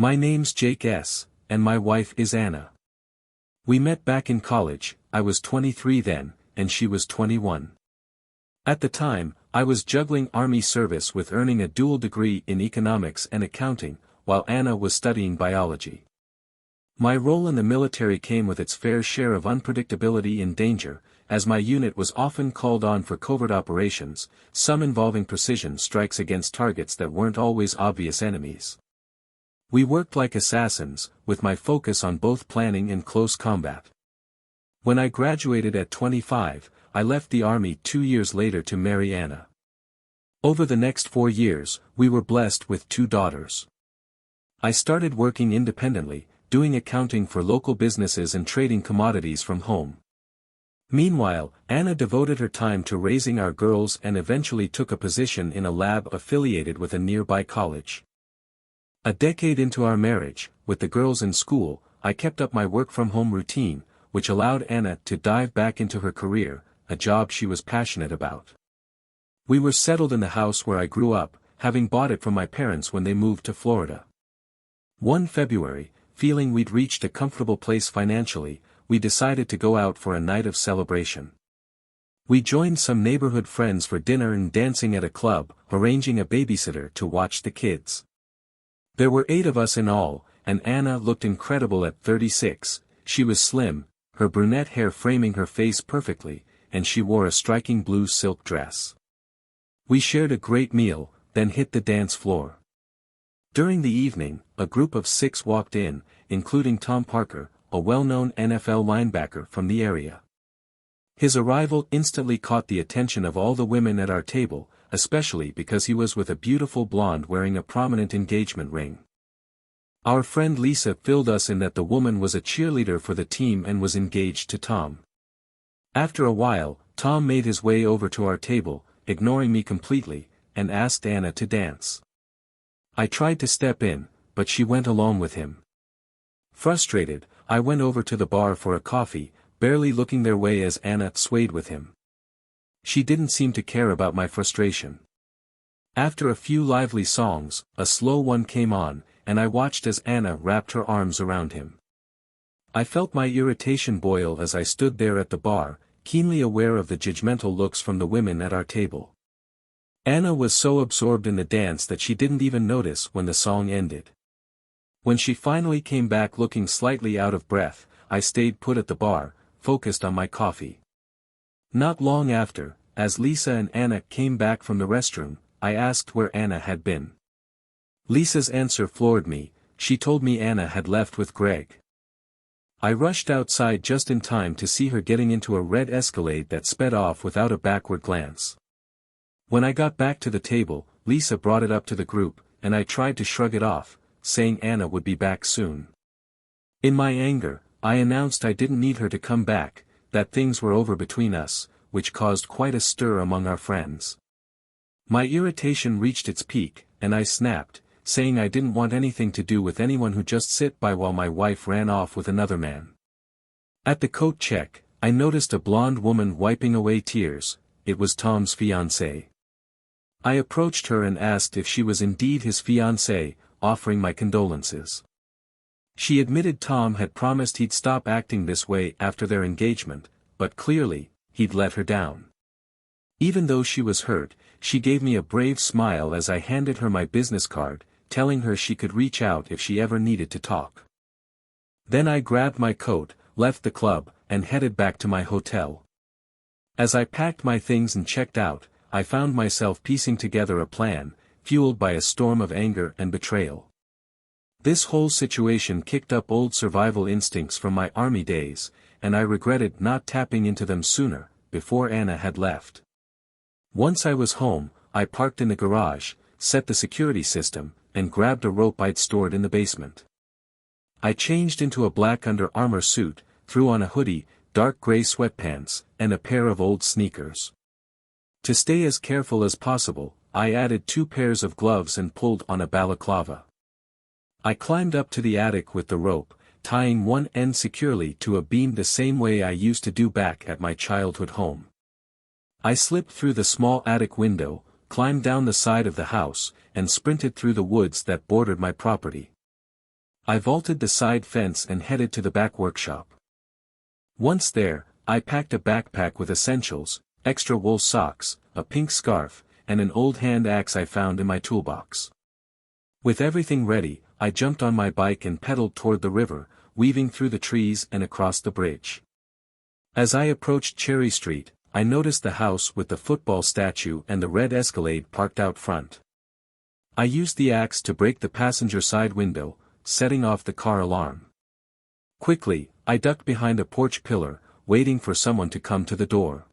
My name's Jake S., and my wife is Anna. We met back in college. I was 23 then, and she was 21. At the time, I was juggling Army service with earning a dual degree in economics and accounting, while Anna was studying biology. My role in the military came with its fair share of unpredictability and danger, as my unit was often called on for covert operations, some involving precision strikes against targets that weren't always obvious enemies. We worked like assassins, with my focus on both planning and close combat. When I graduated at 25, I left the Army 2 years later to marry Anna. Over the next 4 years, we were blessed with 2 daughters. I started working independently, doing accounting for local businesses and trading commodities from home. Meanwhile, Anna devoted her time to raising our girls and eventually took a position in a lab affiliated with a nearby college. A decade into our marriage, with the girls in school, I kept up my work-from-home routine, which allowed Anna to dive back into her career, a job she was passionate about. We were settled in the house where I grew up, having bought it from my parents when they moved to Florida. One February, feeling we'd reached a comfortable place financially, we decided to go out for a night of celebration. We joined some neighborhood friends for dinner and dancing at a club, arranging a babysitter to watch the kids. There were 8 of us in all, and Anna looked incredible at 36, she was slim, her brunette hair framing her face perfectly, and she wore a striking blue silk dress. We shared a great meal, then hit the dance floor. During the evening, a group of 6 walked in, including Tom Parker, a well-known NFL linebacker from the area. His arrival instantly caught the attention of all the women at our table, especially because he was with a beautiful blonde wearing a prominent engagement ring. Our friend Lisa filled us in that the woman was a cheerleader for the team and was engaged to Tom. After a while, Tom made his way over to our table, ignoring me completely, and asked Anna to dance. I tried to step in, but she went along with him. Frustrated, I went over to the bar for a coffee, barely looking their way as Anna swayed with him. She didn't seem to care about my frustration. After a few lively songs, a slow one came on, and I watched as Anna wrapped her arms around him. I felt my irritation boil as I stood there at the bar, keenly aware of the judgmental looks from the women at our table. Anna was so absorbed in the dance that she didn't even notice when the song ended. When she finally came back looking slightly out of breath, I stayed put at the bar, focused on my coffee. Not long after, as Lisa and Anna came back from the restroom, I asked where Anna had been. Lisa's answer floored me. She told me Anna had left with Greg. I rushed outside just in time to see her getting into a red Escalade that sped off without a backward glance. When I got back to the table, Lisa brought it up to the group, and I tried to shrug it off, saying Anna would be back soon. In my anger, I announced I didn't need her to come back, that things were over between us, which caused quite a stir among our friends. My irritation reached its peak, and I snapped, saying I didn't want anything to do with anyone who just sit by while my wife ran off with another man. At the coat check, I noticed a blonde woman wiping away tears. It was Tom's fiancée. I approached her and asked if she was indeed his fiancée, offering my condolences. She admitted Tom had promised he'd stop acting this way after their engagement, but clearly, he'd let her down. Even though she was hurt, she gave me a brave smile as I handed her my business card, telling her she could reach out if she ever needed to talk. Then I grabbed my coat, left the club, and headed back to my hotel. As I packed my things and checked out, I found myself piecing together a plan, fueled by a storm of anger and betrayal. This whole situation kicked up old survival instincts from my army days, and I regretted not tapping into them sooner, before Anna had left. Once I was home, I parked in the garage, set the security system, and grabbed a rope I'd stored in the basement. I changed into a black Under Armour suit, threw on a hoodie, dark gray sweatpants, and a pair of old sneakers. To stay as careful as possible, I added 2 pairs of gloves and pulled on a balaclava. I climbed up to the attic with the rope, tying one end securely to a beam the same way I used to do back at my childhood home. I slipped through the small attic window, climbed down the side of the house, and sprinted through the woods that bordered my property. I vaulted the side fence and headed to the back workshop. Once there, I packed a backpack with essentials, extra wool socks, a pink scarf, and an old hand axe I found in my toolbox. With everything ready, I jumped on my bike and pedaled toward the river, weaving through the trees and across the bridge. As I approached Cherry Street, I noticed the house with the football statue and the red Escalade parked out front. I used the axe to break the passenger side window, setting off the car alarm. Quickly, I ducked behind a porch pillar, waiting for someone to come to the door.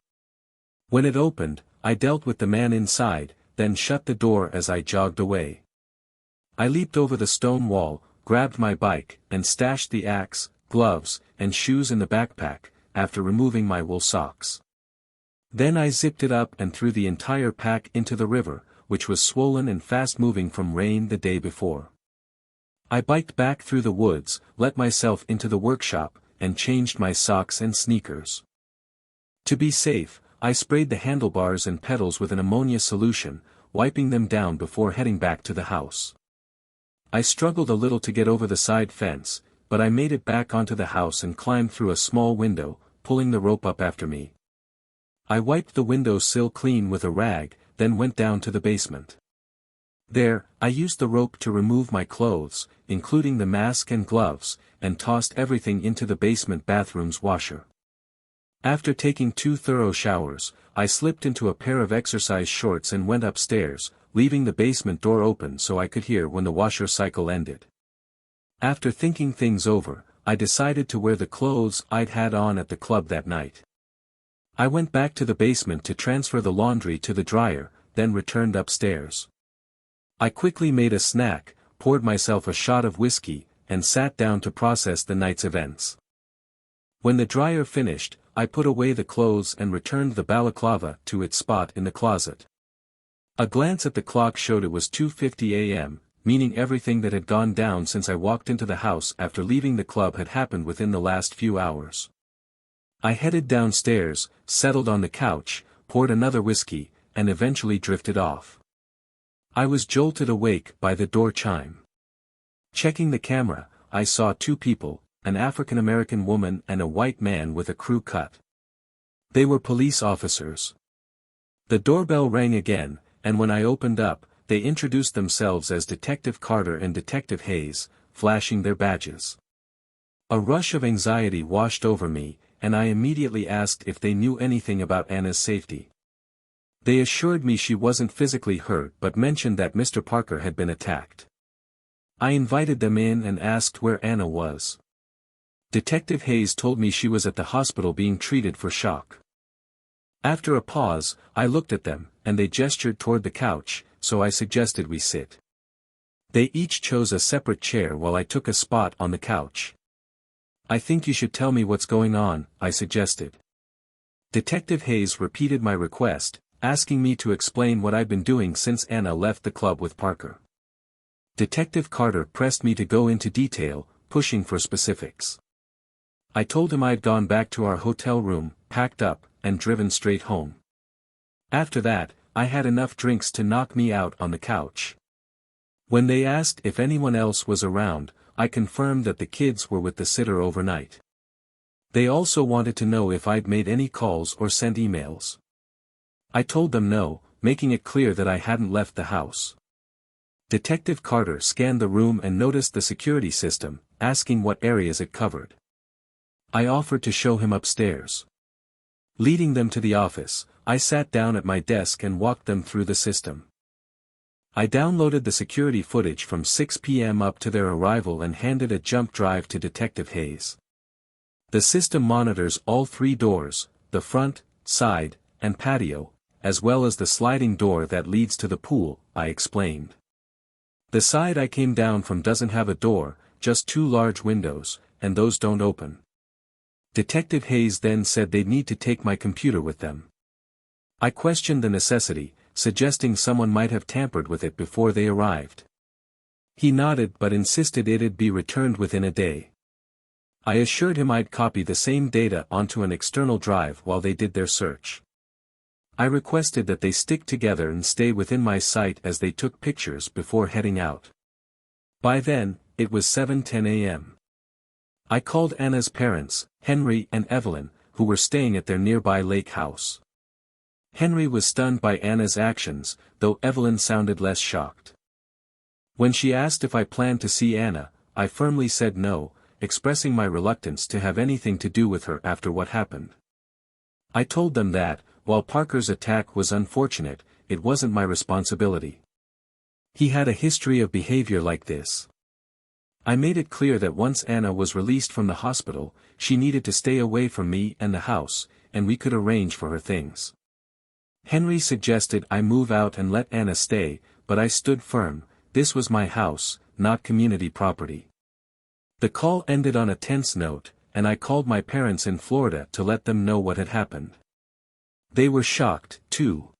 When it opened, I dealt with the man inside, then shut the door as I jogged away. I leaped over the stone wall, grabbed my bike, and stashed the axe, gloves, and shoes in the backpack, after removing my wool socks. Then I zipped it up and threw the entire pack into the river, which was swollen and fast-moving from rain the day before. I biked back through the woods, let myself into the workshop, and changed my socks and sneakers. To be safe, I sprayed the handlebars and pedals with an ammonia solution, wiping them down before heading back to the house. I struggled a little to get over the side fence, but I made it back onto the house and climbed through a small window, pulling the rope up after me. I wiped the window sill clean with a rag, then went down to the basement. There, I used the rope to remove my clothes, including the mask and gloves, and tossed everything into the basement bathroom's washer. After taking 2 thorough showers, I slipped into a pair of exercise shorts and went upstairs, leaving the basement door open so I could hear when the washer cycle ended. After thinking things over, I decided to wear the clothes I'd had on at the club that night. I went back to the basement to transfer the laundry to the dryer, then returned upstairs. I quickly made a snack, poured myself a shot of whiskey, and sat down to process the night's events. When the dryer finished, I put away the clothes and returned the balaclava to its spot in the closet. A glance at the clock showed it was 2:50 a.m., meaning everything that had gone down since I walked into the house after leaving the club had happened within the last few hours. I headed downstairs, settled on the couch, poured another whiskey, and eventually drifted off. I was jolted awake by the door chime. Checking the camera, I saw 2 people, an African-American woman and a white man with a crew cut. They were police officers. The doorbell rang again, and when I opened up, they introduced themselves as Detective Carter and Detective Hayes, flashing their badges. A rush of anxiety washed over me, and I immediately asked if they knew anything about Anna's safety. They assured me she wasn't physically hurt but mentioned that Mr. Parker had been attacked. I invited them in and asked where Anna was. Detective Hayes told me she was at the hospital being treated for shock. After a pause, I looked at them, and they gestured toward the couch, so I suggested we sit. They each chose a separate chair while I took a spot on the couch. "I think you should tell me what's going on," I suggested. Detective Hayes repeated my request, asking me to explain what I'd been doing since Anna left the club with Parker. Detective Carter pressed me to go into detail, pushing for specifics. I told him I'd gone back to our hotel room, packed up, and driven straight home. After that, I had enough drinks to knock me out on the couch. When they asked if anyone else was around, I confirmed that the kids were with the sitter overnight. They also wanted to know if I'd made any calls or sent emails. I told them no, making it clear that I hadn't left the house. Detective Carter scanned the room and noticed the security system, asking what areas it covered. I offered to show him upstairs. Leading them to the office, I sat down at my desk and walked them through the system. I downloaded the security footage from 6 p.m. up to their arrival and handed a jump drive to Detective Hayes. The system monitors all 3 doors, the front, side, and patio, as well as the sliding door that leads to the pool, I explained. The side I came down from doesn't have a door, just 2 large windows, and those don't open. Detective Hayes then said they'd need to take my computer with them. I questioned the necessity, suggesting someone might have tampered with it before they arrived. He nodded but insisted it'd be returned within a day. I assured him I'd copy the same data onto an external drive while they did their search. I requested that they stick together and stay within my sight as they took pictures before heading out. By then, It was 7:10 a.m. I called Anna's parents, Henry and Evelyn, who were staying at their nearby lake house. Henry was stunned by Anna's actions, though Evelyn sounded less shocked. When she asked if I planned to see Anna, I firmly said no, expressing my reluctance to have anything to do with her after what happened. I told them that, while Parker's attack was unfortunate, it wasn't my responsibility. He had a history of behavior like this. I made it clear that once Anna was released from the hospital, she needed to stay away from me and the house, and we could arrange for her things. Henry suggested I move out and let Anna stay, but I stood firm. This was my house, not community property. The call ended on a tense note, and I called my parents in Florida to let them know what had happened. They were shocked, too.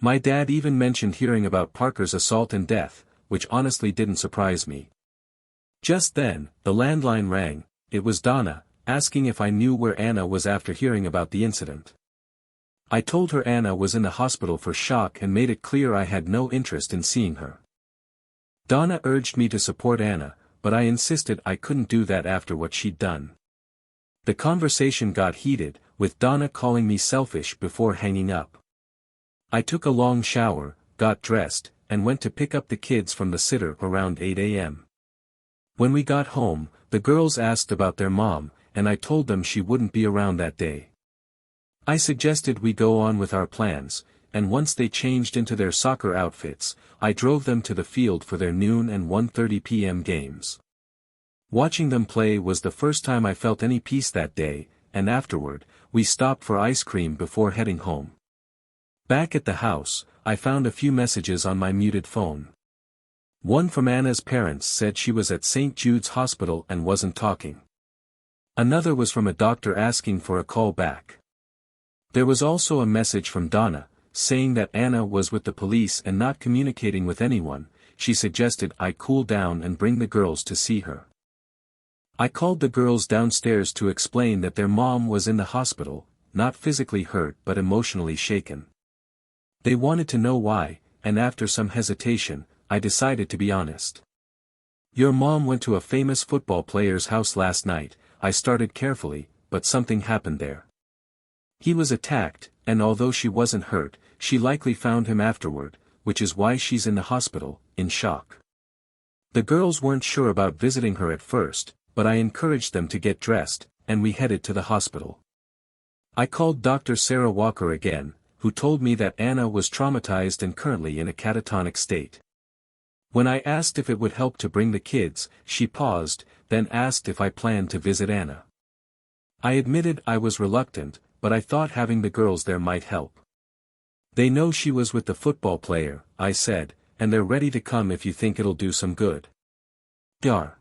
My dad even mentioned hearing about Parker's assault and death, which honestly didn't surprise me. Just then, the landline rang. It was Donna, asking if I knew where Anna was after hearing about the incident. I told her Anna was in the hospital for shock and made it clear I had no interest in seeing her. Donna urged me to support Anna, but I insisted I couldn't do that after what she'd done. The conversation got heated, with Donna calling me selfish before hanging up. I took a long shower, got dressed, and went to pick up the kids from the sitter around 8 a.m. When we got home, the girls asked about their mom, and I told them she wouldn't be around that day. I suggested we go on with our plans, and once they changed into their soccer outfits, I drove them to the field for their noon and 1:30 p.m. games. Watching them play was the first time I felt any peace that day, and afterward, we stopped for ice cream before heading home. Back at the house, I found a few messages on my muted phone. One from Anna's parents said she was at St. Jude's Hospital and wasn't talking. Another was from a doctor asking for a call back. There was also a message from Donna, saying that Anna was with the police and not communicating with anyone. She suggested I cool down and bring the girls to see her. I called the girls downstairs to explain that their mom was in the hospital, not physically hurt but emotionally shaken. They wanted to know why, and after some hesitation, I decided to be honest. "Your mom went to a famous football player's house last night," I started carefully, "but something happened there. He was attacked, and although she wasn't hurt, she likely found him afterward, which is why she's in the hospital, in shock." The girls weren't sure about visiting her at first, but I encouraged them to get dressed, and we headed to the hospital. I called Dr. Sarah Walker again, who told me that Anna was traumatized and currently in a catatonic state. When I asked if it would help to bring the kids, she paused, then asked if I planned to visit Anna. I admitted I was reluctant, but I thought having the girls there might help. "They know she was with the football player," I said, "and they're ready to come if you think it'll do some good." Dar.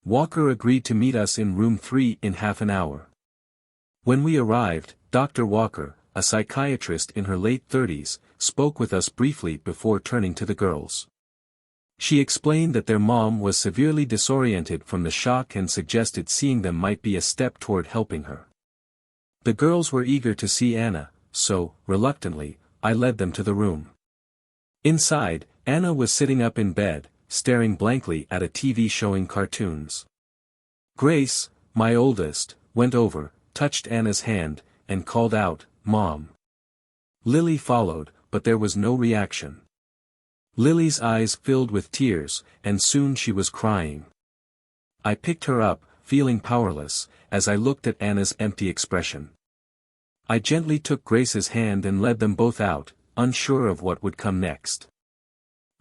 Walker agreed to meet us in room 3 in half an hour. When we arrived, Dr. Walker, a psychiatrist in her late 30s, spoke with us briefly before turning to the girls. She explained that their mom was severely disoriented from the shock and suggested seeing them might be a step toward helping her. The girls were eager to see Anna, so, reluctantly, I led them to the room. Inside, Anna was sitting up in bed, staring blankly at a TV showing cartoons. Grace, my oldest, went over, touched Anna's hand, and called out, "Mom." Lily followed, but there was no reaction. Lily's eyes filled with tears, and soon she was crying. I picked her up, feeling powerless, as I looked at Anna's empty expression. I gently took Grace's hand and led them both out, unsure of what would come next.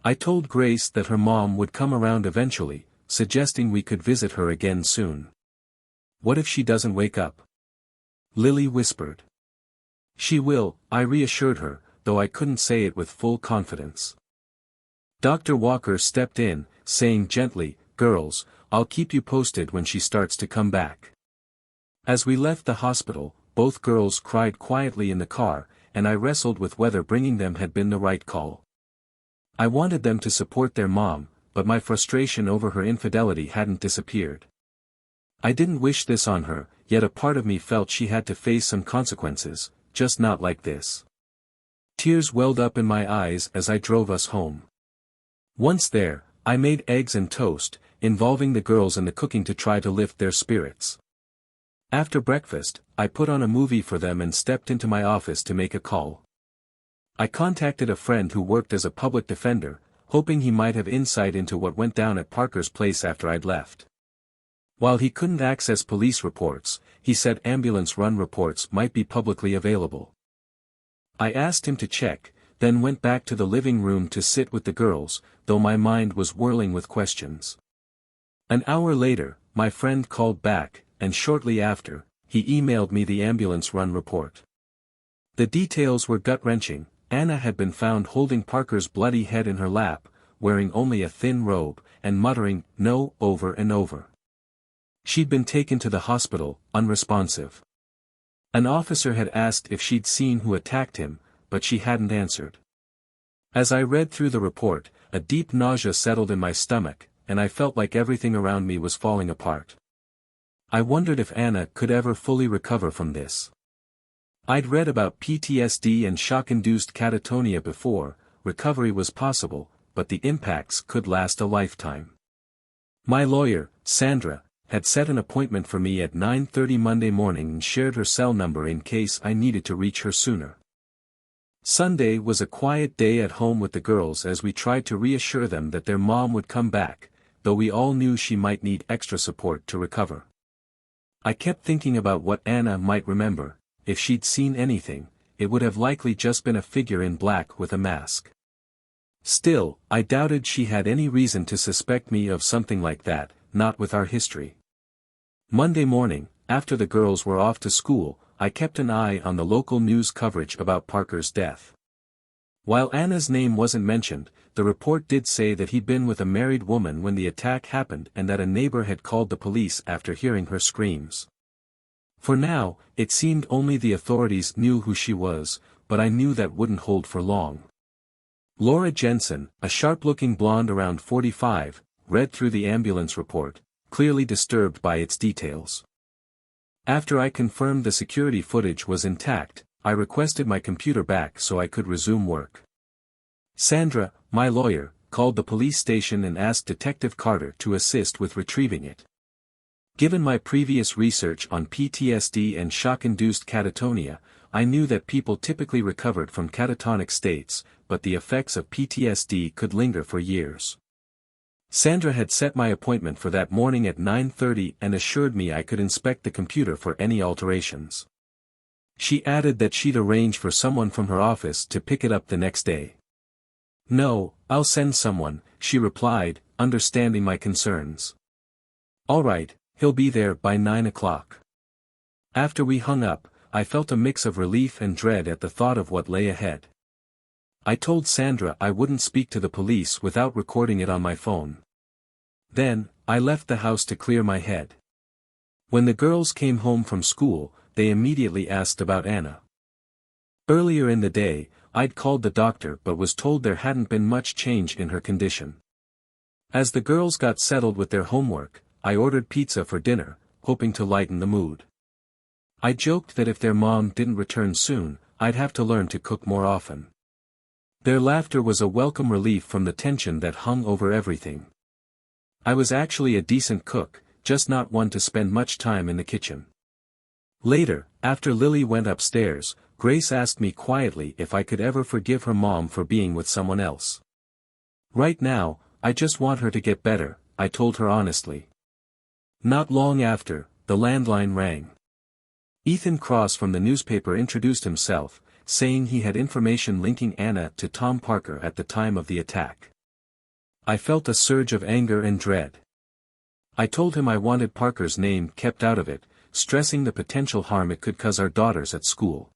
I told Grace that her mom would come around eventually, suggesting we could visit her again soon. "What if she doesn't wake up?" Lily whispered. "She will," I reassured her, though I couldn't say it with full confidence. Dr. Walker stepped in, saying gently, "Girls, I'll keep you posted when she starts to come back." As we left the hospital, both girls cried quietly in the car, and I wrestled with whether bringing them had been the right call. I wanted them to support their mom, but my frustration over her infidelity hadn't disappeared. I didn't wish this on her, yet a part of me felt she had to face some consequences, just not like this. Tears welled up in my eyes as I drove us home. Once there, I made eggs and toast, involving the girls and the cooking to try to lift their spirits. After breakfast, I put on a movie for them and stepped into my office to make a call. I contacted a friend who worked as a public defender, hoping he might have insight into what went down at Parker's place after I'd left. While he couldn't access police reports, he said ambulance run reports might be publicly available. I asked him to check, then went back to the living room to sit with the girls, though my mind was whirling with questions. An hour later, my friend called back, and shortly after, he emailed me the ambulance run report. The details were gut-wrenching. Anna had been found holding Parker's bloody head in her lap, wearing only a thin robe, and muttering, "No," over and over. She'd been taken to the hospital, unresponsive. An officer had asked if she'd seen who attacked him, but she hadn't answered. As I read through the report, a deep nausea settled in my stomach, and I felt like everything around me was falling apart. I wondered if Anna could ever fully recover from this. I'd read about PTSD and shock-induced catatonia before. Recovery was possible, but the impacts could last a lifetime. My lawyer, Sandra, had set an appointment for me at 9:30 Monday morning and shared her cell number in case I needed to reach her sooner. Sunday was a quiet day at home with the girls as we tried to reassure them that their mom would come back, though we all knew she might need extra support to recover. I kept thinking about what Anna might remember. If she'd seen anything, it would have likely just been a figure in black with a mask. Still, I doubted she had any reason to suspect me of something like that, not with our history. Monday morning, after the girls were off to school, I kept an eye on the local news coverage about Parker's death. While Anna's name wasn't mentioned, the report did say that he'd been with a married woman when the attack happened and that a neighbor had called the police after hearing her screams. For now, it seemed only the authorities knew who she was, but I knew that wouldn't hold for long. Laura Jensen, a sharp-looking blonde around 45, read through the ambulance report, clearly disturbed by its details. After I confirmed the security footage was intact, I requested my computer back so I could resume work. Sandra, my lawyer, called the police station and asked Detective Carter to assist with retrieving it. Given my previous research on PTSD and shock-induced catatonia, I knew that people typically recovered from catatonic states, but the effects of PTSD could linger for years. Sandra had set my appointment for that morning at 9:30 and assured me I could inspect the computer for any alterations. She added that she'd arrange for someone from her office to pick it up the next day. "No, I'll send someone," she replied, understanding my concerns. "All right, he'll be there by 9 o'clock. After we hung up, I felt a mix of relief and dread at the thought of what lay ahead. I told Sandra I wouldn't speak to the police without recording it on my phone. Then, I left the house to clear my head. When the girls came home from school, they immediately asked about Anna. Earlier in the day, I'd called the doctor but was told there hadn't been much change in her condition. As the girls got settled with their homework, I ordered pizza for dinner, hoping to lighten the mood. I joked that if their mom didn't return soon, I'd have to learn to cook more often. Their laughter was a welcome relief from the tension that hung over everything. I was actually a decent cook, just not one to spend much time in the kitchen. Later, after Lily went upstairs, Grace asked me quietly if I could ever forgive her mom for being with someone else. "Right now, I just want her to get better," I told her honestly. Not long after, the landline rang. Ethan Cross from the newspaper introduced himself, saying he had information linking Anna to Tom Parker at the time of the attack. I felt a surge of anger and dread. I told him I wanted Parker's name kept out of it, stressing the potential harm it could cause our daughters at school.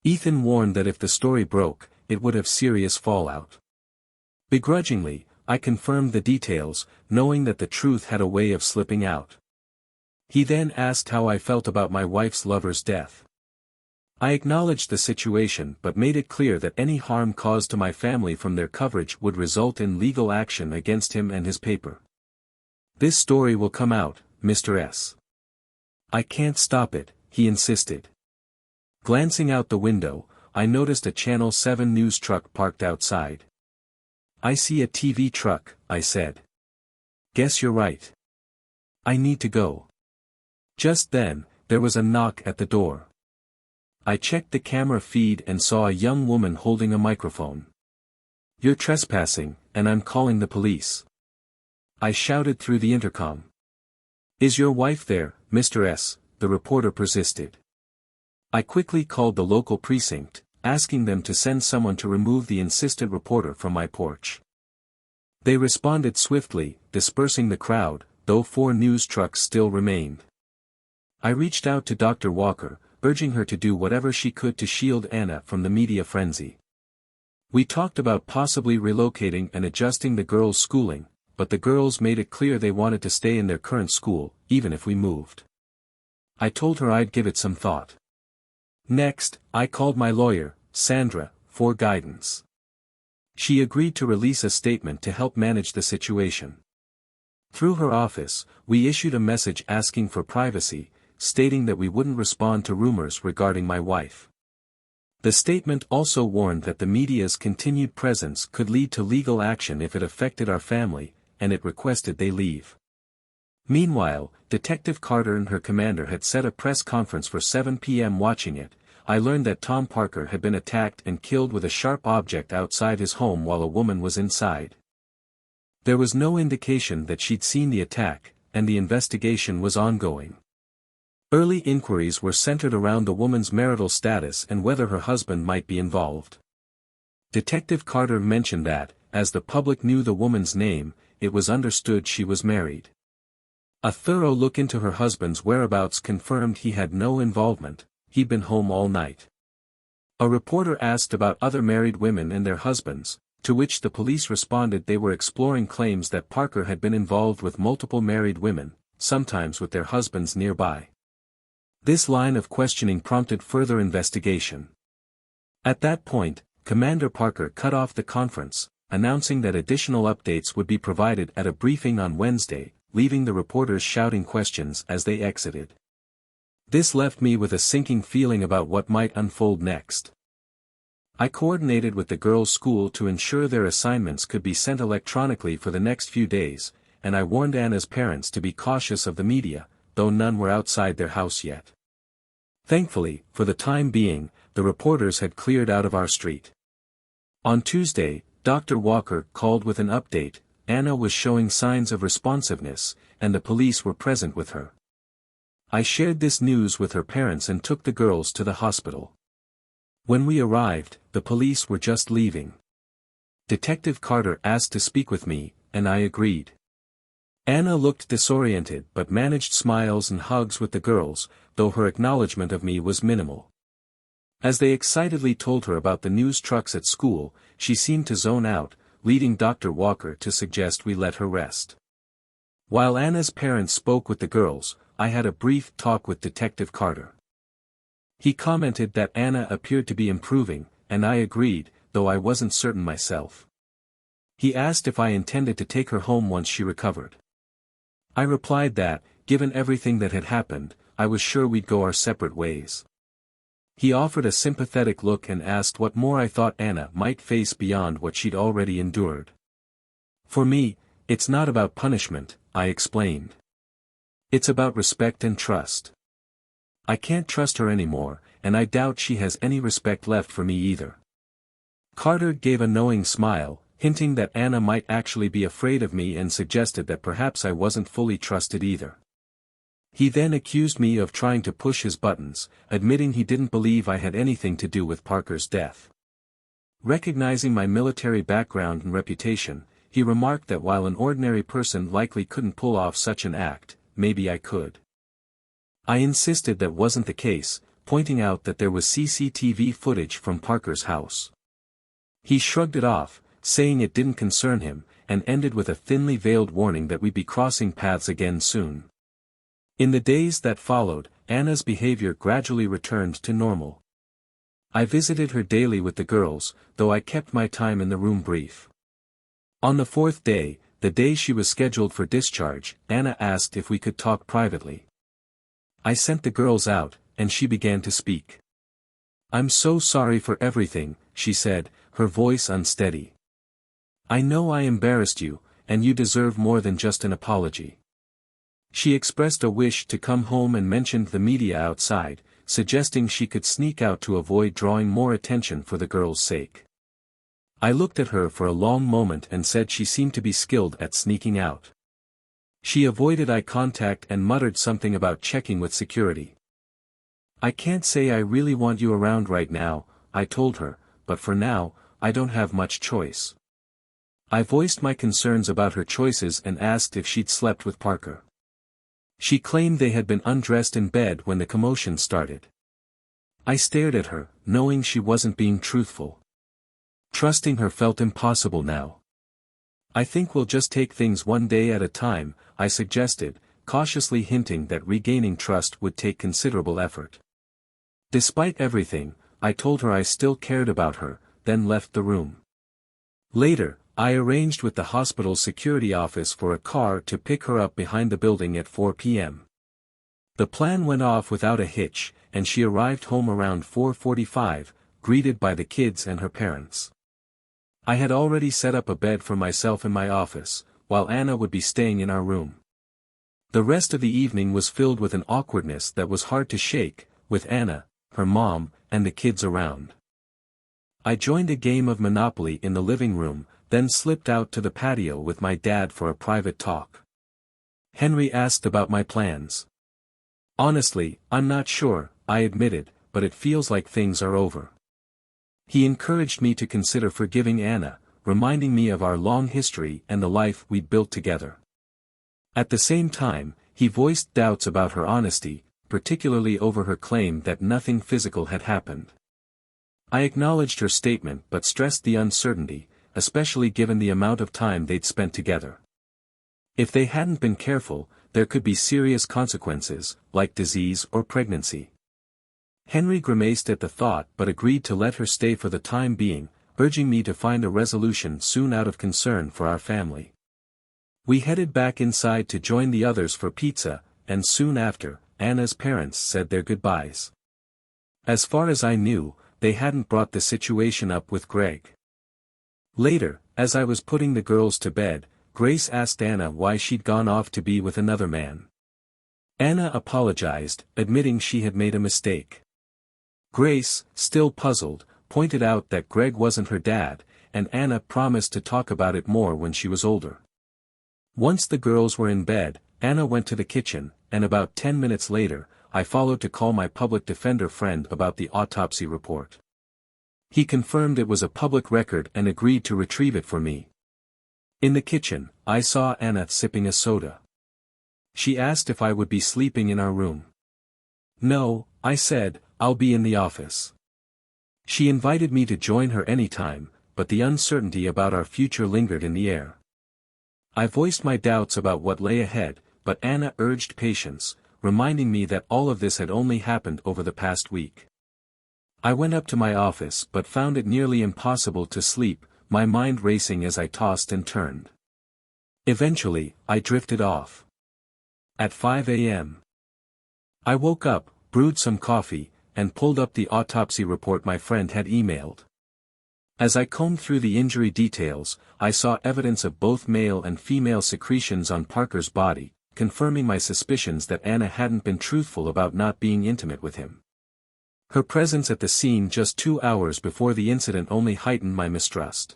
Ethan warned that if the story broke, it would have serious fallout. Begrudgingly, I confirmed the details, knowing that the truth had a way of slipping out. He then asked how I felt about my wife's lover's death. I acknowledged the situation but made it clear that any harm caused to my family from their coverage would result in legal action against him and his paper. "This story will come out, Mr. S. I can't stop it," he insisted. Glancing out the window, I noticed a Channel 7 news truck parked outside. "I see a TV truck," I said. Guess you're right. I need to go. Just then, there was a knock at the door. I checked the camera feed and saw a young woman holding a microphone. "You're trespassing, and I'm calling the police," I shouted through the intercom. "Is your wife there, Mr. S?" the reporter persisted. I quickly called the local precinct, asking them to send someone to remove the insistent reporter from my porch. They responded swiftly, dispersing the crowd, though 4 news trucks still remained. I reached out to Dr. Walker, urging her to do whatever she could to shield Anna from the media frenzy. We talked about possibly relocating and adjusting the girls' schooling, but the girls made it clear they wanted to stay in their current school, even if we moved. I told her I'd give it some thought. Next, I called my lawyer, Sandra, for guidance. She agreed to release a statement to help manage the situation. Through her office, we issued a message asking for privacy, stating that we wouldn't respond to rumors regarding my wife. The statement also warned that the media's continued presence could lead to legal action if it affected our family, and it requested they leave. Meanwhile, Detective Carter and her commander had set a press conference for 7 p.m. Watching it, I learned that Tom Parker had been attacked and killed with a sharp object outside his home while a woman was inside. There was no indication that she'd seen the attack, and the investigation was ongoing. Early inquiries were centered around the woman's marital status and whether her husband might be involved. Detective Carter mentioned that, as the public knew the woman's name, it was understood she was married. A thorough look into her husband's whereabouts confirmed he had no involvement, he'd been home all night. A reporter asked about other married women and their husbands, to which the police responded they were exploring claims that Parker had been involved with multiple married women, sometimes with their husbands nearby. This line of questioning prompted further investigation. At that point, Commander Parker cut off the conference, announcing that additional updates would be provided at a briefing on Wednesday, leaving the reporters shouting questions as they exited. This left me with a sinking feeling about what might unfold next. I coordinated with the girls' school to ensure their assignments could be sent electronically for the next few days, and I warned Anna's parents to be cautious of the media, though none were outside their house yet. Thankfully, for the time being, the reporters had cleared out of our street. On Tuesday, Dr. Walker called with an update. Anna was showing signs of responsiveness, and the police were present with her. I shared this news with her parents and took the girls to the hospital. When we arrived, the police were just leaving. Detective Carter asked to speak with me, and I agreed. Anna looked disoriented but managed smiles and hugs with the girls, though her acknowledgement of me was minimal. As they excitedly told her about the news trucks at school, she seemed to zone out, leading Dr. Walker to suggest we let her rest. While Anna's parents spoke with the girls, I had a brief talk with Detective Carter. He commented that Anna appeared to be improving, and I agreed, though I wasn't certain myself. He asked if I intended to take her home once she recovered. I replied that, given everything that had happened, I was sure we'd go our separate ways. He offered a sympathetic look and asked what more I thought Anna might face beyond what she'd already endured. For me, it's not about punishment, I explained. It's about respect and trust. I can't trust her anymore, and I doubt she has any respect left for me either. Carter gave a knowing smile, hinting that Anna might actually be afraid of me and suggested that perhaps I wasn't fully trusted either. He then accused me of trying to push his buttons, admitting he didn't believe I had anything to do with Parker's death. Recognizing my military background and reputation, he remarked that while an ordinary person likely couldn't pull off such an act, maybe I could. I insisted that wasn't the case, pointing out that there was CCTV footage from Parker's house. He shrugged it off, saying it didn't concern him, and ended with a thinly veiled warning that we'd be crossing paths again soon. In the days that followed, Anna's behavior gradually returned to normal. I visited her daily with the girls, though I kept my time in the room brief. On the 4th day, the day she was scheduled for discharge, Anna asked if we could talk privately. I sent the girls out, and she began to speak. "I'm so sorry for everything," she said, her voice unsteady. "I know I embarrassed you, and you deserve more than just an apology. She expressed a wish to come home and mentioned the media outside, suggesting she could sneak out to avoid drawing more attention for the girl's sake. I looked at her for a long moment and said she seemed to be skilled at sneaking out. She avoided eye contact and muttered something about checking with security. I can't say I really want you around right now, I told her, but for now, I don't have much choice. I voiced my concerns about her choices and asked if she'd slept with Parker. She claimed they had been undressed in bed when the commotion started. I stared at her, knowing she wasn't being truthful. Trusting her felt impossible now. I think we'll just take things one day at a time, I suggested, cautiously hinting that regaining trust would take considerable effort. Despite everything, I told her I still cared about her, then left the room. Later, I arranged with the hospital's security office for a car to pick her up behind the building at 4 p.m. The plan went off without a hitch, and she arrived home around 4:45, greeted by the kids and her parents. I had already set up a bed for myself in my office, while Anna would be staying in our room. The rest of the evening was filled with an awkwardness that was hard to shake, with Anna, her mom, and the kids around. I joined a game of Monopoly in the living room, then slipped out to the patio with my dad for a private talk. Henry asked about my plans. Honestly, I'm not sure, I admitted, but it feels like things are over. He encouraged me to consider forgiving Anna, reminding me of our long history and the life we'd built together. At the same time, he voiced doubts about her honesty, particularly over her claim that nothing physical had happened. I acknowledged her statement but stressed the uncertainty, especially given the amount of time they'd spent together. If they hadn't been careful, there could be serious consequences, like disease or pregnancy. Henry grimaced at the thought but agreed to let her stay for the time being, urging me to find a resolution soon out of concern for our family. We headed back inside to join the others for pizza, and soon after, Anna's parents said their goodbyes. As far as I knew, they hadn't brought the situation up with Greg. Later, as I was putting the girls to bed, Grace asked Anna why she'd gone off to be with another man. Anna apologized, admitting she had made a mistake. Grace, still puzzled, pointed out that Greg wasn't her dad, and Anna promised to talk about it more when she was older. Once the girls were in bed, Anna went to the kitchen, and about 10 minutes later, I followed to call my public defender friend about the autopsy report. He confirmed it was a public record and agreed to retrieve it for me. In the kitchen, I saw Anna sipping a soda. She asked if I would be sleeping in our room. No, I said, I'll be in the office. She invited me to join her anytime, but the uncertainty about our future lingered in the air. I voiced my doubts about what lay ahead, but Anna urged patience, reminding me that all of this had only happened over the past week. I went up to my office but found it nearly impossible to sleep, my mind racing as I tossed and turned. Eventually, I drifted off. At 5 a.m. I woke up, brewed some coffee, and pulled up the autopsy report my friend had emailed. As I combed through the injury details, I saw evidence of both male and female secretions on Parker's body, confirming my suspicions that Anna hadn't been truthful about not being intimate with him. Her presence at the scene just 2 hours before the incident only heightened my mistrust.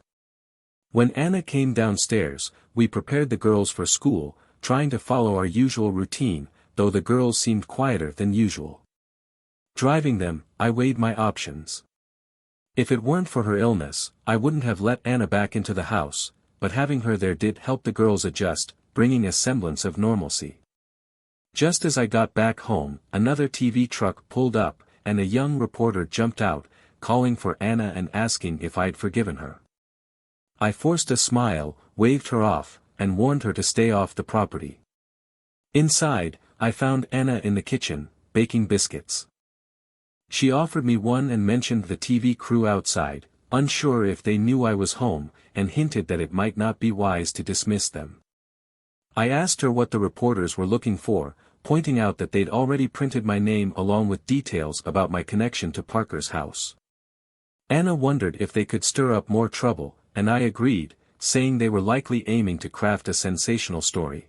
When Anna came downstairs, we prepared the girls for school, trying to follow our usual routine, though the girls seemed quieter than usual. Driving them, I weighed my options. If it weren't for her illness, I wouldn't have let Anna back into the house, but having her there did help the girls adjust, bringing a semblance of normalcy. Just as I got back home, another TV truck pulled up, and a young reporter jumped out, calling for Anna and asking if I'd forgiven her. I forced a smile, waved her off, and warned her to stay off the property. Inside, I found Anna in the kitchen, baking biscuits. She offered me one and mentioned the TV crew outside, unsure if they knew I was home, and hinted that it might not be wise to dismiss them. I asked her what the reporters were looking for, pointing out that they'd already printed my name along with details about my connection to Parker's house. Anna wondered if they could stir up more trouble, and I agreed, saying they were likely aiming to craft a sensational story.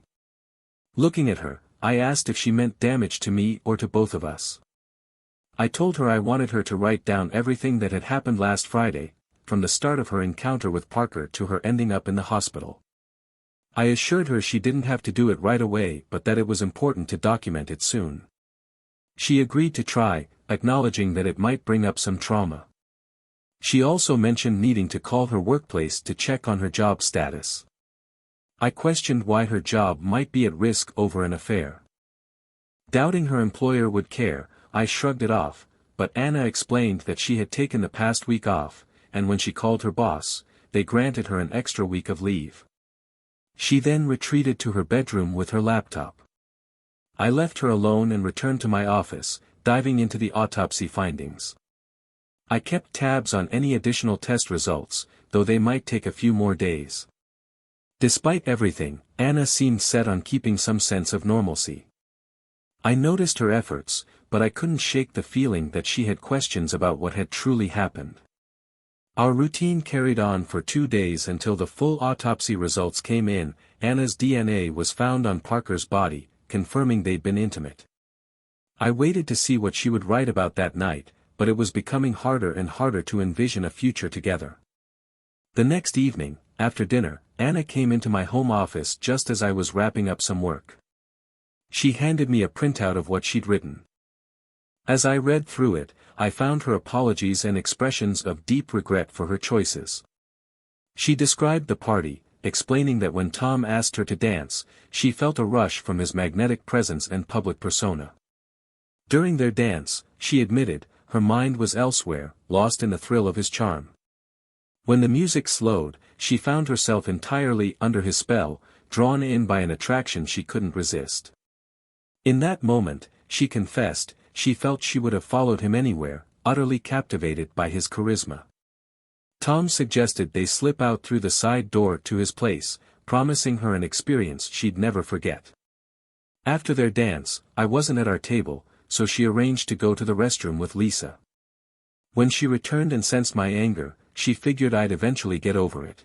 Looking at her, I asked if she meant damage to me or to both of us. I told her I wanted her to write down everything that had happened last Friday, from the start of her encounter with Parker to her ending up in the hospital. I assured her she didn't have to do it right away but that it was important to document it soon. She agreed to try, acknowledging that it might bring up some trauma. She also mentioned needing to call her workplace to check on her job status. I questioned why her job might be at risk over an affair. Doubting her employer would care, I shrugged it off, but Anna explained that she had taken the past week off, and when she called her boss, they granted her an extra week of leave. She then retreated to her bedroom with her laptop. I left her alone and returned to my office, diving into the autopsy findings. I kept tabs on any additional test results, though they might take a few more days. Despite everything, Anna seemed set on keeping some sense of normalcy. I noticed her efforts, but I couldn't shake the feeling that she had questions about what had truly happened. Our routine carried on for 2 days until the full autopsy results came in. Anna's DNA was found on Parker's body, confirming they'd been intimate. I waited to see what she would write about that night, but it was becoming harder and harder to envision a future together. The next evening, after dinner, Anna came into my home office just as I was wrapping up some work. She handed me a printout of what she'd written. As I read through it, I found her apologies and expressions of deep regret for her choices. She described the party, explaining that when Tom asked her to dance, she felt a rush from his magnetic presence and public persona. During their dance, she admitted, her mind was elsewhere, lost in the thrill of his charm. When the music slowed, she found herself entirely under his spell, drawn in by an attraction she couldn't resist. In that moment, she confessed, she felt she would have followed him anywhere, utterly captivated by his charisma. Tom suggested they slip out through the side door to his place, promising her an experience she'd never forget. After their dance, I wasn't at our table, so she arranged to go to the restroom with Lisa. When she returned and sensed my anger, she figured I'd eventually get over it.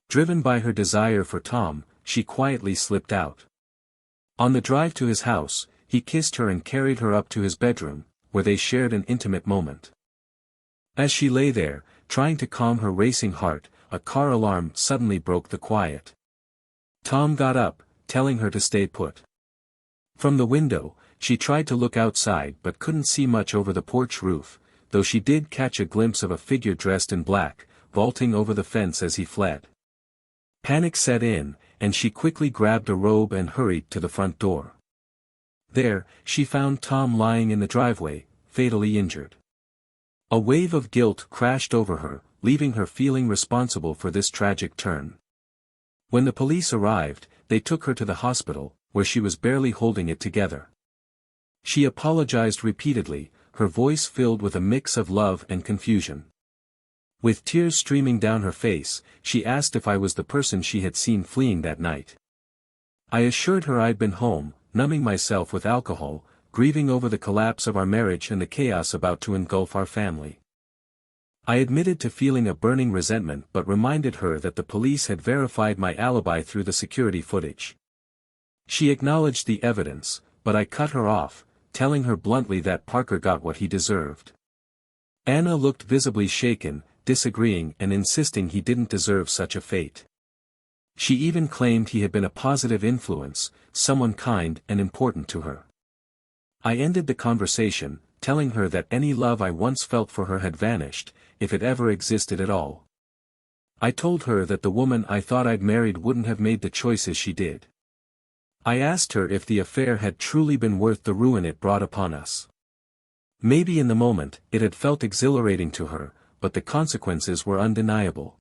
Driven by her desire for Tom, she quietly slipped out. On the drive to his house, he kissed her and carried her up to his bedroom, where they shared an intimate moment. As she lay there, trying to calm her racing heart, a car alarm suddenly broke the quiet. Tom got up, telling her to stay put. From the window, she tried to look outside but couldn't see much over the porch roof, though she did catch a glimpse of a figure dressed in black, vaulting over the fence as he fled. Panic set in, and she quickly grabbed a robe and hurried to the front door. There, she found Tom lying in the driveway, fatally injured. A wave of guilt crashed over her, leaving her feeling responsible for this tragic turn. When the police arrived, they took her to the hospital, where she was barely holding it together. She apologized repeatedly, her voice filled with a mix of love and confusion. With tears streaming down her face, she asked if I was the person she had seen fleeing that night. I assured her I'd been home, numbing myself with alcohol, grieving over the collapse of our marriage and the chaos about to engulf our family. I admitted to feeling a burning resentment but reminded her that the police had verified my alibi through the security footage. She acknowledged the evidence, but I cut her off, telling her bluntly that Parker got what he deserved. Anna looked visibly shaken, disagreeing and insisting he didn't deserve such a fate. She even claimed he had been a positive influence, someone kind and important to her. I ended the conversation, telling her that any love I once felt for her had vanished, if it ever existed at all. I told her that the woman I thought I'd married wouldn't have made the choices she did. I asked her if the affair had truly been worth the ruin it brought upon us. Maybe in the moment, it had felt exhilarating to her, but the consequences were undeniable.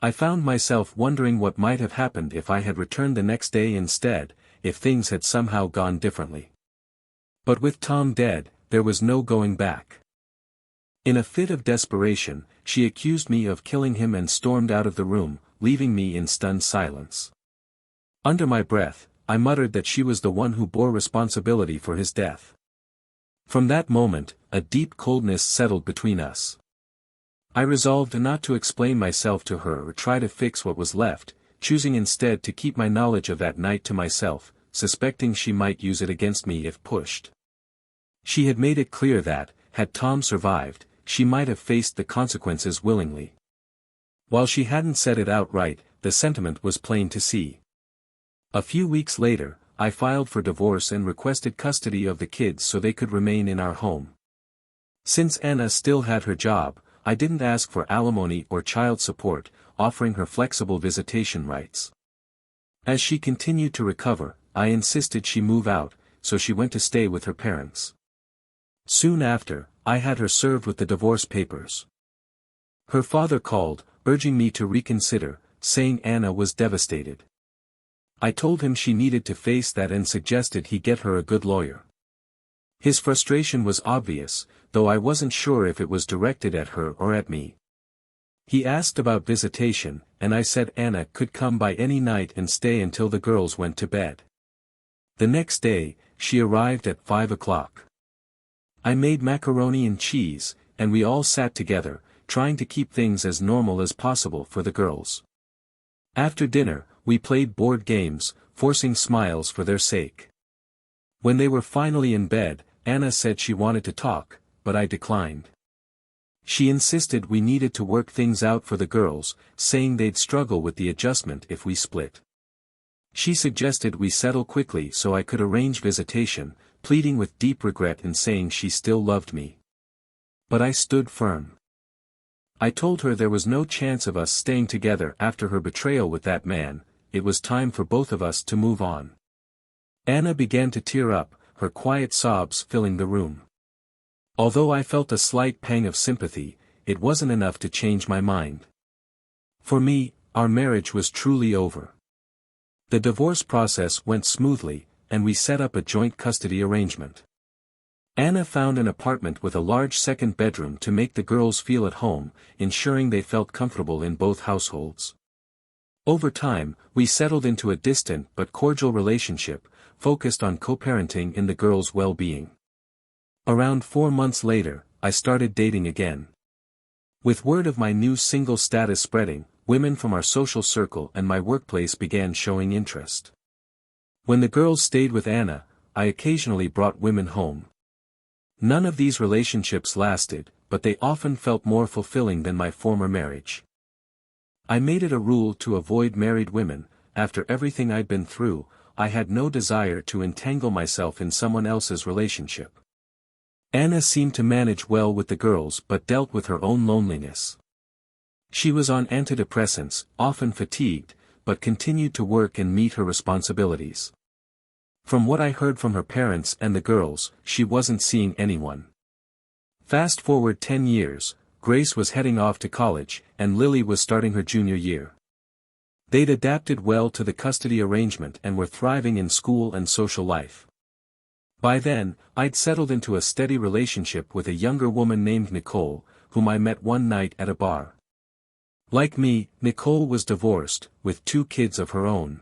I found myself wondering what might have happened if I had returned the next day instead, if things had somehow gone differently. But with Tom dead, there was no going back. In a fit of desperation, she accused me of killing him and stormed out of the room, leaving me in stunned silence. Under my breath, I muttered that she was the one who bore responsibility for his death. From that moment, a deep coldness settled between us. I resolved not to explain myself to her or try to fix what was left, choosing instead to keep my knowledge of that night to myself, suspecting she might use it against me if pushed. She had made it clear that, had Tom survived, she might have faced the consequences willingly. While she hadn't said it outright, the sentiment was plain to see. A few weeks later, I filed for divorce and requested custody of the kids so they could remain in our home. Since Anna still had her job, I didn't ask for alimony or child support, offering her flexible visitation rights. As she continued to recover, I insisted she move out, so she went to stay with her parents. Soon after, I had her served with the divorce papers. Her father called, urging me to reconsider, saying Anna was devastated. I told him she needed to face that and suggested he get her a good lawyer. His frustration was obvious, though I wasn't sure if it was directed at her or at me. He asked about visitation, and I said Anna could come by any night and stay until the girls went to bed. The next day, she arrived at 5 o'clock. I made macaroni and cheese, and we all sat together, trying to keep things as normal as possible for the girls. After dinner, we played board games, forcing smiles for their sake. When they were finally in bed, Anna said she wanted to talk, but I declined. She insisted we needed to work things out for the girls, saying they'd struggle with the adjustment if we split. She suggested we settle quickly so I could arrange visitation, pleading with deep regret and saying she still loved me. But I stood firm. I told her there was no chance of us staying together after her betrayal with that man. It was time for both of us to move on. Anna began to tear up, her quiet sobs filling the room. Although I felt a slight pang of sympathy, it wasn't enough to change my mind. For me, our marriage was truly over. The divorce process went smoothly, and we set up a joint custody arrangement. Anna found an apartment with a large second bedroom to make the girls feel at home, ensuring they felt comfortable in both households. Over time, we settled into a distant but cordial relationship, focused on co-parenting and the girls' well-being. Around 4 months later, I started dating again. With word of my new single status spreading, women from our social circle and my workplace began showing interest. When the girls stayed with Anna, I occasionally brought women home. None of these relationships lasted, but they often felt more fulfilling than my former marriage. I made it a rule to avoid married women. After everything I'd been through, I had no desire to entangle myself in someone else's relationship. Anna seemed to manage well with the girls but dealt with her own loneliness. She was on antidepressants, often fatigued, but continued to work and meet her responsibilities. From what I heard from her parents and the girls, she wasn't seeing anyone. Fast forward 10 years, Grace was heading off to college, and Lily was starting her junior year. They'd adapted well to the custody arrangement and were thriving in school and social life. By then, I'd settled into a steady relationship with a younger woman named Nicole, whom I met one night at a bar. Like me, Nicole was divorced, with 2 kids of her own.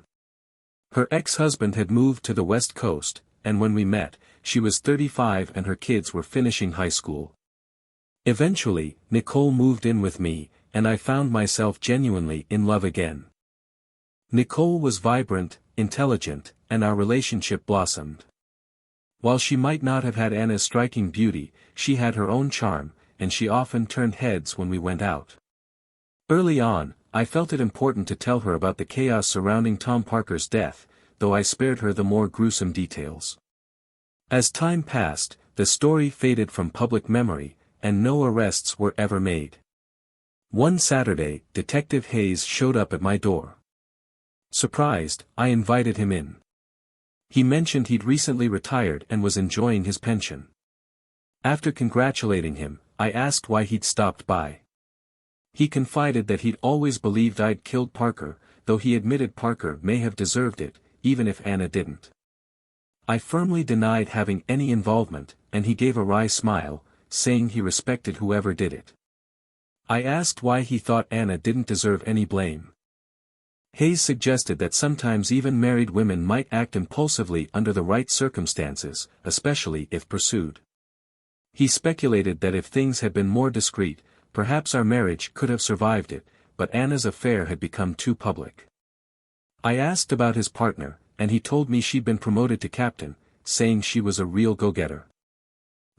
Her ex-husband had moved to the West Coast, and when we met, she was 35 and her kids were finishing high school. Eventually, Nicole moved in with me, and I found myself genuinely in love again. Nicole was vibrant, intelligent, and our relationship blossomed. While she might not have had Anna's striking beauty, she had her own charm, and she often turned heads when we went out. Early on, I felt it important to tell her about the chaos surrounding Tom Parker's death, though I spared her the more gruesome details. As time passed, the story faded from public memory, and no arrests were ever made. One Saturday, Detective Hayes showed up at my door. Surprised, I invited him in. He mentioned he'd recently retired and was enjoying his pension. After congratulating him, I asked why he'd stopped by. He confided that he'd always believed I'd killed Parker, though he admitted Parker may have deserved it, even if Anna didn't. I firmly denied having any involvement, and he gave a wry smile, saying he respected whoever did it. I asked why he thought Anna didn't deserve any blame. Hayes suggested that sometimes even married women might act impulsively under the right circumstances, especially if pursued. He speculated that if things had been more discreet, perhaps our marriage could have survived it, but Anna's affair had become too public. I asked about his partner, and he told me she'd been promoted to captain, saying she was a real go-getter.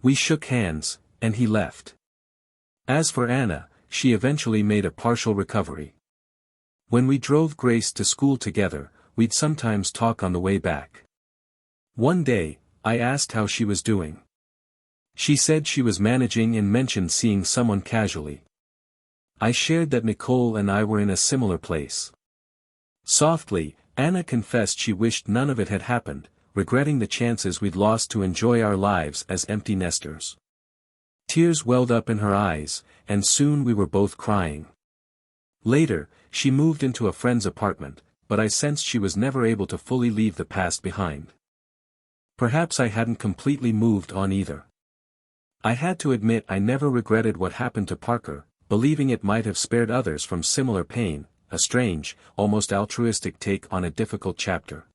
We shook hands, and he left. As for Anna, she eventually made a partial recovery. When we drove Grace to school together, we'd sometimes talk on the way back. One day, I asked how she was doing. She said she was managing and mentioned seeing someone casually. I shared that Nicole and I were in a similar place. Softly, Anna confessed she wished none of it had happened, regretting the chances we'd lost to enjoy our lives as empty nesters. Tears welled up in her eyes, and soon we were both crying. Later, she moved into a friend's apartment, but I sensed she was never able to fully leave the past behind. Perhaps I hadn't completely moved on either. I had to admit I never regretted what happened to Parker, believing it might have spared others from similar pain, a strange, almost altruistic take on a difficult chapter.